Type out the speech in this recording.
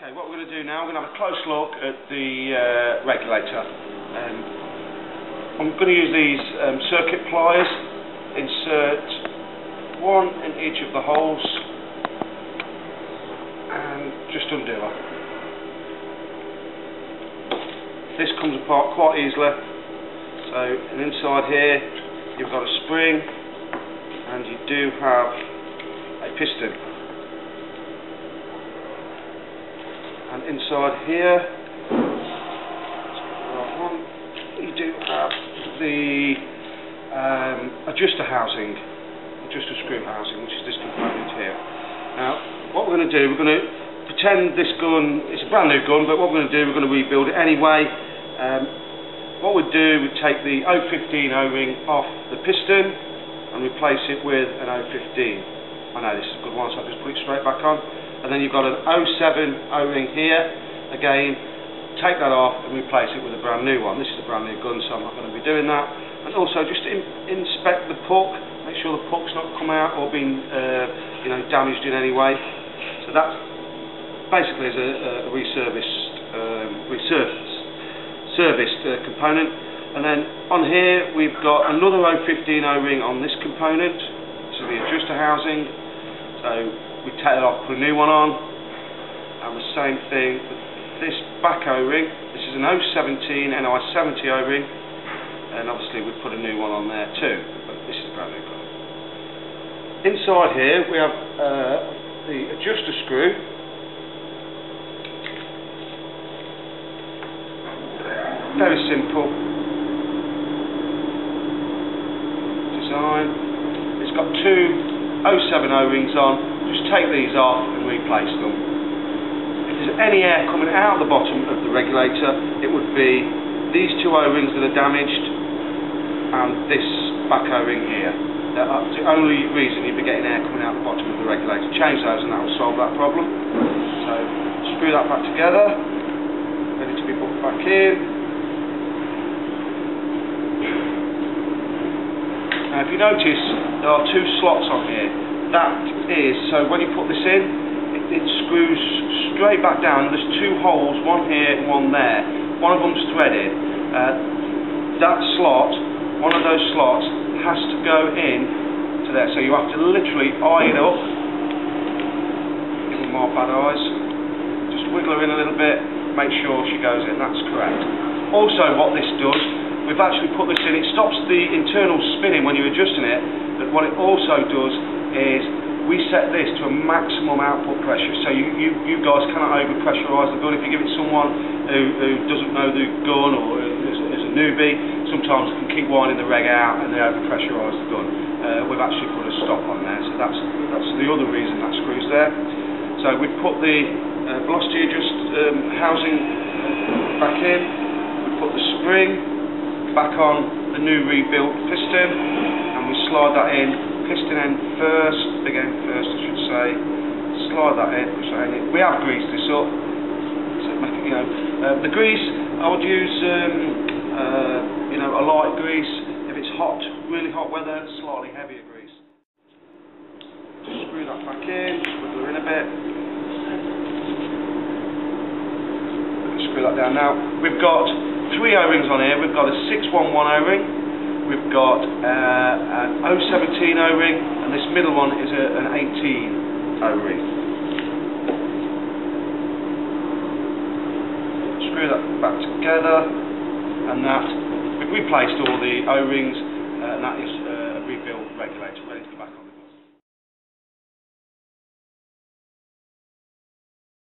Okay, what we're going to do now, we're going to have a close look at the regulator. I'm going to use these circuit pliers, insert one in each of the holes and just undo it. This comes apart quite easily. So inside here you've got a spring and you do have a piston. And inside here, you do have the adjuster housing, adjuster screw housing, which is this component here. Now, what we're going to do, we're going to pretend this gun is a brand new gun, but what we're going to do, we're going to rebuild it anyway. What we'd do, we'd take the 015 O-ring off the piston and replace it with an 015. I know this is a good one, so I'll just put it straight back on. And then you've got an 07 O-ring here. Again, take that off and replace it with a brand new one. This is a brand new gun, so I'm not going to be doing that. And also just inspect the puck, make sure the puck's not come out or been damaged in any way. So that basically is a serviced component. And then on here we've got another 015 O-ring on this component. This is the adjuster housing. So we take it off, put a new one on, and the same thing with this back O-ring. This is an 017 NI70 O-ring, and obviously we put a new one on there too, but this is a brand new one. Inside here we have the adjuster screw. Very simple design. It's got two 07 O-rings on. Just take these off and replace them. If there's any air coming out of the bottom of the regulator, it would be these two O-rings that are damaged and this back O-ring here. That's the only reason you'd be getting air coming out of the bottom of the regulator. Change those and that will solve that problem. So screw that back together, ready to be put back in. Now if you notice, there are two slots on here. That is, so when you put this in, it screws straight back down. There's two holes, one here and one there. One of them's threaded. That slot, one of those slots, has to go in to there. So you have to literally eye it up. Give them more bad eyes. Just wiggle her in a little bit, make sure she goes in. That's correct. Also, what this does, we've actually put this in, it stops the internal spinning when you're adjusting it, but what it also does is we set this to a maximum output pressure, so you guys cannot over-pressurise the gun. If you give it someone who doesn't know the gun or is a newbie, sometimes it can keep winding the reg out and they over-pressurise the gun. We've actually put a stop on there, so that's the other reason that screw's there. So we've put the velocity adjust housing back in, we put the spring back on the new rebuilt piston, and we slide that in. Piston end first, big end first I should say, slide that in, push that in. We have greased this up, so make it, the grease, I would use a light grease. If it's hot, really hot weather, slightly heavier grease. Just screw that back in, just wiggle her in a bit. Screw that down now. We've got three O-rings on here. We've got a 611 O-ring. We've got an 017 O-ring, and this middle one is an 18 O-ring. Screw that back together, and that we've replaced all the O-rings, and that is a rebuilt regulator ready.